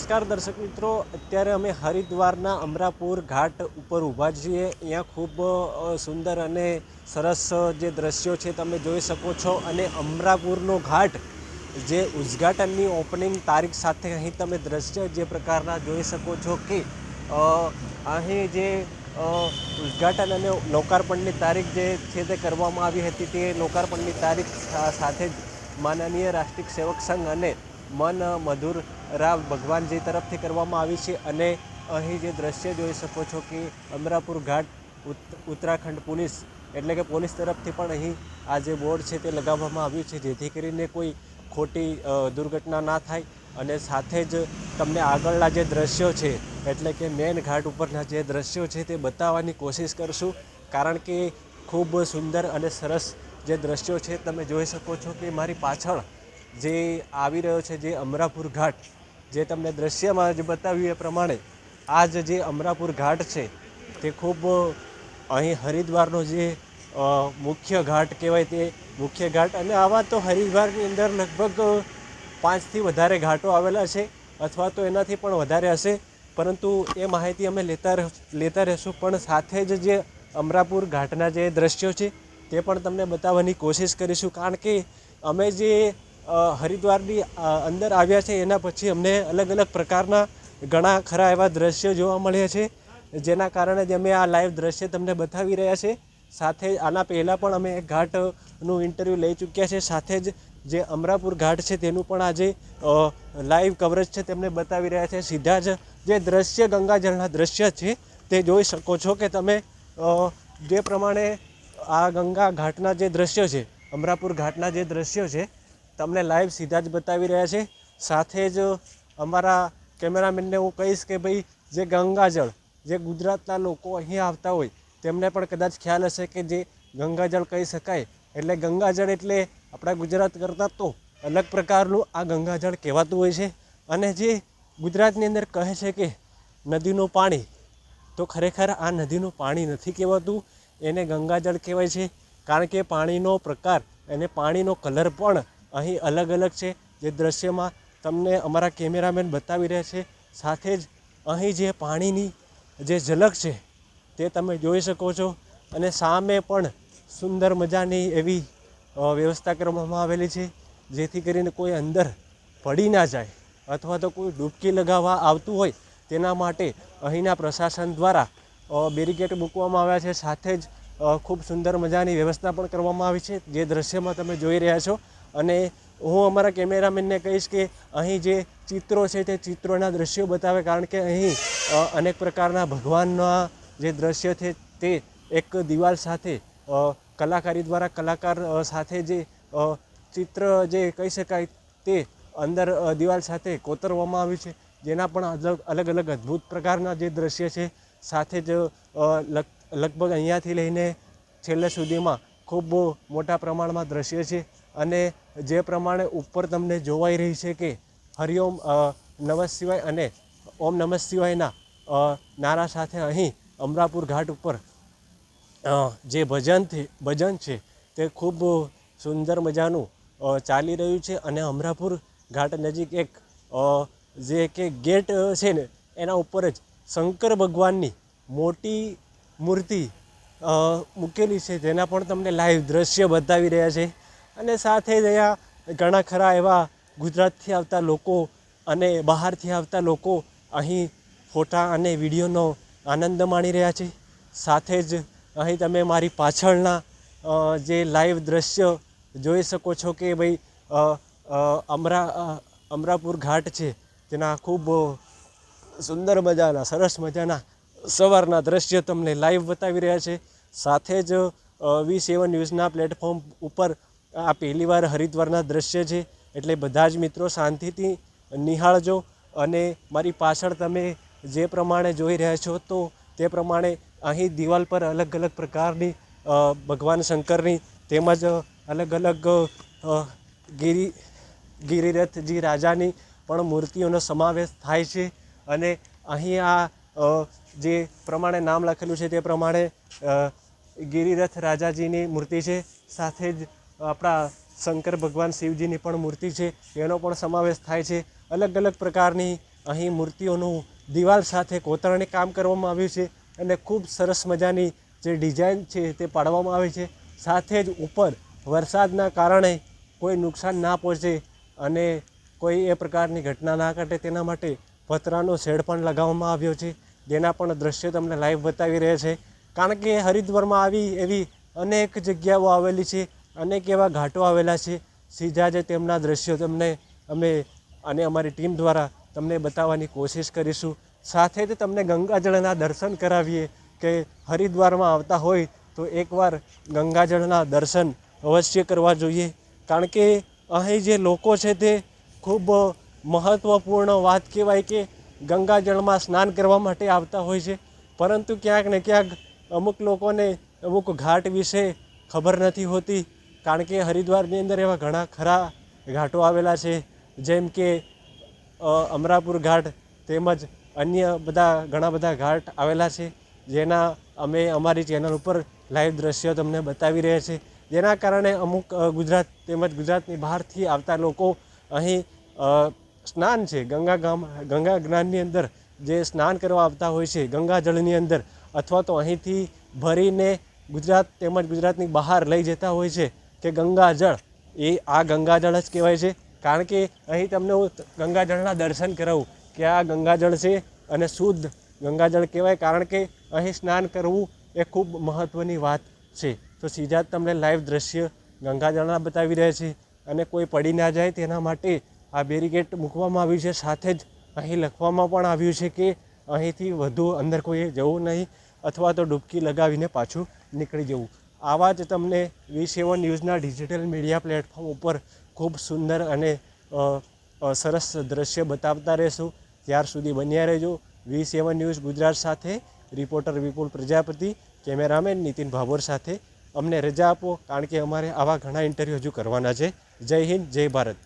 नमस्कार दर्शक मित्रों, अत्यारे अमे हरिद्वारना अमरापुर घाट उपर ऊभा छीए। अहींया खूब सुंदर अने सरस जे दृश्यो छे तमे जोई शको छो। अने अमरापुरनो घाट जे उद्घाटननी ओपनिंग तारीख साथे अहीं तमे दृश्य जे प्रकारना जोई शको छो कि अहीं जे उद्घाटन अने लोकार्पणनी तारीख जे छे ते करवामां आवी हती ते लोकार्पणनी तारीख साथे ज माननीय राष्ट्रीय सेवक संघ अने मन मधुर राव भगवानजी तरफथी करवामां आवी छे। अने अहीं जे दृश्य जोई शको छो कि अमरापुर घाट उत्तराखंड पुलिस एटले के पुलिस तरफथी पण अहीं आ जे बोर्ड छे ते लगाववामां आव्युं छे, जेथी करीने कोई खोटी दुर्घटना ना थाय। अने साथे ज तमने आगळना जे दृश्यो छे एटले के मेन घाट उपरना जे दृश्यो छे ते बताववानी कोशिश करशुं, कारण के खूब सुंदर अने सरस जे दृश्यो छे तमे जोई शको छो कि मारी पाछळ जे आवी रह्यो छे जे अमरापुर घाट जे तमने दृश्यमां ज बताव्युं ए प्रमाणे आज जे अमरापुर घाट छे ते खूब अहीं हरिद्वारनो जे मुख्य घाट कहेवाय ते मुख्य घाट। अने आवा तो हरिद्वारनी अंदर लगभग 5 થી વધારે घाटो आवेला छे अथवा तो एनाथी पण वधारे हशे, परंतु ए माहिती अमे लेता रहेशुं। पण साथे ज जे अमरापुर घाटना जे दृश्यो छे ते पण तमने बताववानी कोशिश करीशुं, कारण के अमे जे हरिद्वारनी अंदर आव्या छे एना पछी अमने अलग अलग प्रकारना घणा खरा एवा दृश्य जोवा मळ्या छे, जेना कारणे ज अमे आ लाइव दृश्य तमने बतावी रह्या छे। साथे आना पहेला पण अमे एक घाटनुं इंटरव्यू लई चूक्या छे, साथे ज जे अमरापुर घाट छे तेनुं पण आजे लाइव कवरेज छे तेमने बतावी रह्या छे। सीधा ज जे दृश्य गंगाजळना दृश्य छे ते जोई शको छो कि तमे जे प्रमाणे आ गंगा घाटना जे दृश्य छे अमरापुर घाटना जे दृश्यो छे तमने लाइव सीधा ज बतावी रह्या छे। साथे ज अमारा केमेरामेनने हूँ कहीश कि भाई जे गंगाजळ जे गुजरातना लोको अहीं आवता होय तेमने पण कदाच ख्याल हशे कि जे गंगाजळ कही शकाय एटले गंगाजळ एटले आपणा गुजरात करता तो अलग प्रकारनुं आ गंगाजळ कहेवातुं होय छे। अने जे गुजरातनी अंदर कहे छे कि नदीनुं पाणी, तो खरेखर आ नदीनुं पाणी नथी कहेवातुं, एने गंगाजळ कहेवाय छे, कारण के पाणीनो प्रकार अने पाणीनो कलर पण अहीं अलग अलग छे। जे दृश्यमां तमने अमारा केमेरामेन बतावी रह्या छे, साथे ज अहीं जे पाणीनी जे झलक छे ते तमे जोई शको छो। अने सामे पण सुंदर मजानी एवी व्यवस्था करवामां आवेली छे, जेथी करीने कोई अंदर पड़ी ना जाय अथवा तो कोई डूबकी लगावा आवतुं होय तेना माटे अहींना प्रशासन द्वारा बेरिकेड मूकवामां आव्या छे। साथे ज खूब सुंदर मजानी व्यवस्था पण करवामां आवी छे, जे दृश्यमां तमे जोई रह्या छो। अने हूँ अमारा केमेरामेनने कहीश कि अहीं जे चित्रों छे ते चित्रोना दृश्यो बतावे, कारण के अहीं अनेक प्रकारना भगवानना जे दृश्य छे ते एक दीवाल साथे कलाकारी द्वारा कलाकार साथे जे चित्र जे कही शकाय ते अंदर दीवाल साथे कोतरवामां आव्युं छे, जेना पण अलग अलग अद्भुत प्रकारना जे दृश्य छे। साथे ज लगभग अहींयाथी लईने छेल्ले सुधीमां खूब मोटा प्रमाणमां दृश्य छे। अने जे प्रमाणे उपर तमने जोवाई रही छे कि हरिओम नमः शिवाय अने ओम नमः शिवायना नारा साथे अहीं अमरापुर घाट उपर जे भजन छे ते खूब सुंदर मजानुं चाली रह्युं छे। अने अमरापुर घाट नजीक एक जे के गेट छे ने एना उपर ज शंकर भगवाननी मोटी मूर्ति मूकेली छे, जेना पण तमने लाइव दृश्य बतावी रह्या छे। अने साथे ज अहींया घणा खरा एवा गुजरातथी आवता लोको अने बहारथी आवता लोको अहीं फोटा अने विडियोनो आनंद माणी रह्या छे। साथे ज अहीं तमे मारी पाछळना जे लाइव दृश्य जोई शको छो कि भाई अमरापुर घाट छे तेना खूब सुंदर मजाना सरस मजाना सवाરના दृश्य तमने लाइव बतावी रह्या छे। साथे ज V7 न्यूज़ना प्लेटफॉर्म उपर आ पहली वार हरिद्वारना दृश्य छे, एटले बधा ज मित्रों शांतिथी निहाळजो। अने मारी पाछळ तमे जे प्रमाणे जोई रह्या छो तो ते प्रमाणे अहीं दीवाल पर अलग अलग प्रकारनी भगवान शंकरनी તેમજ अलग अलग गिरिरथजी राजानी पण मूर्तिओनो समावेश थाय छे। अने અહીં જે પ્રમાણે નામ લખેલું છે તે પ્રમાણે गिरिरथ राजाजीनी मूर्ति है, साथे ज आपणा शंकर भगवान शिवजीनी पण मूर्ति है, एनो पण समावेश थाय छे। अलग अलग प्रकारनी અહીં મૂર્તિઓનું દિવાલ સાથે કોતરણી કામ કરવામાં આવ્યું છે અને ખૂબ સરસ મજાની જે ડિઝાઇન છે તે પાડવામાં આવી છે. સાથે જ ઉપર વરસાદના કારણે કોઈ નુકસાન ના પહોંચે અને કોઈ એ પ્રકારની ઘટના ના ઘટે તેના માટે પતરાનો શેડ પણ લગાવવામાં આવ્યો છે, જેના પણ દ્રશ્યો તમને લાઈવ બતાવી રહ્યા છે. કારણ કે હરિદ્વારમાં આવી એવી અનેક જગ્યાઓ આવેલી છે, અનેક એવા ઘાટો આવેલા છે, સીધા જ તેમના દ્રશ્યો તમને અમે અને અમારી ટીમ દ્વારા તમને બતાવવાની કોશિશ કરીશું. સાથે જ તમને ગંગાજળના દર્શન કરાવીએ કે હરિદ્વારમાં આવતા હોય તો એકવાર ગંગાજળના દર્શન અવશ્ય કરવા જોઈએ. કારણ કે અહીં જે લોકો છે તે ખૂબ મહત્ત્વપૂર્ણ વાત કહેવાય કે ગંગાજળમાં સ્નાન કરવા માટે આવતા હોય છે, પરંતુ ક્યાંક ને ક્યાંક અમુક લોકોને અમુક ઘાટ વિશે ખબર નથી હોતી. કારણ કે હરિદ્વારની અંદર એવા ઘણા ખરા ઘાટો આવેલા છે, જેમ કે અમરાપુર ઘાટ તેમજ અન્ય ઘણા બધા ઘાટ આવેલા છે, જેના અમે અમારી ચેનલ ઉપર લાઈવ દ્રશ્યો તમને બતાવી રહ્યા છે. જેના કારણે અમુક ગુજરાત તેમજ ગુજરાતની બહારથી આવતા લોકો અહીં સ્નાન છે ગંગા જ્ઞાનની અંદર જે સ્નાન કરવા આવતા હોય છે ગંગાજળની અંદર, અથવા તો અહીંથી ભરીને ગુજરાત તેમજ ગુજરાતની બહાર લઈ જતા હોય છે કે ગંગાજળ એ આ ગંગાજળ જ કહેવાય છે. કારણ કે અહીં તમને હું ગંગાજળના દર્શન કરાવું કે આ ગંગાજળ છે અને શુદ્ધ ગંગાજળ કહેવાય. કારણ કે અહીં સ્નાન કરવું એ ખૂબ મહત્ત્વની વાત છે. તો સીધા જ તમને લાઈવ દ્રશ્ય ગંગાજળના બતાવી રહ્યા છે અને કોઈ પડી ના જાય તેના માટે આ બેરિકેડ મૂકવામાં આવ્યું છે. સાથે જ અહીં લખવામાં પણ આવ્યું છે કે અહીંથી વધુ અંદર કોઈએ જવું નહીં અથવા તો ડૂબકી લગાવીને પાછું નીકળી જવું. આવા જ તમને V7 ન્યૂઝના ડિજિટલ મીડિયા પ્લેટફોર્મ ઉપર ખૂબ સુંદર અને સરસ દ્રશ્ય બતાવતા રહેશું. ત્યાર સુધી બન્યા રહેજો V7 ન્યૂઝ ગુજરાત સાથે. રિપોર્ટર વિપુલ પ્રજાપતિ, કેમેરામેન નીતિન ભાભોર સાથે. અમને રજા આપો, કારણ કે અમારે આવા ઘણા ઇન્ટરવ્યૂ હજુ કરવાના છે. જય હિન્દ, જય ભારત.